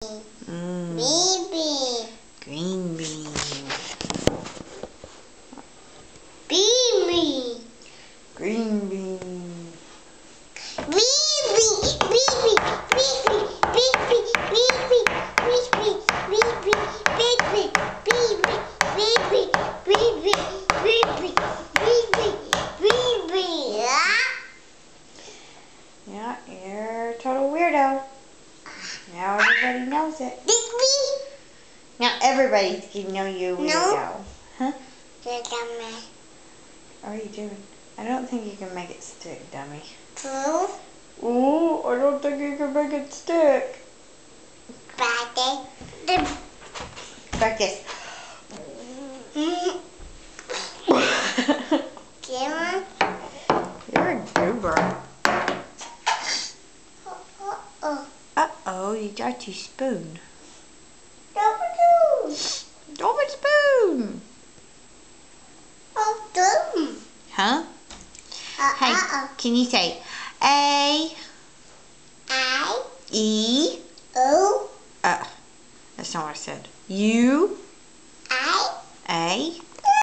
Baby. Green bean. Baby. Green bean. Baby. Baby. Baby. Baby. Baby. Baby. Baby. Baby. Baby. Baby. Baby. Baby. Baby. Baby. Yeah, you're a total weirdo. Now everybody knows it. Baby. Now everybody can know you weirdo. No. Huh? Dummy. What are you doing? I don't think you can make it stick, dummy. True. Ooh, I don't think you can make it stick. Bad. Practice. Camera. You're a goober. Oh. Uh-oh, you got your spoon. Double. Double spoon. Oh, dumb. Huh? Hey, can you say A, I. E? O. That's not what I said. U, I. A,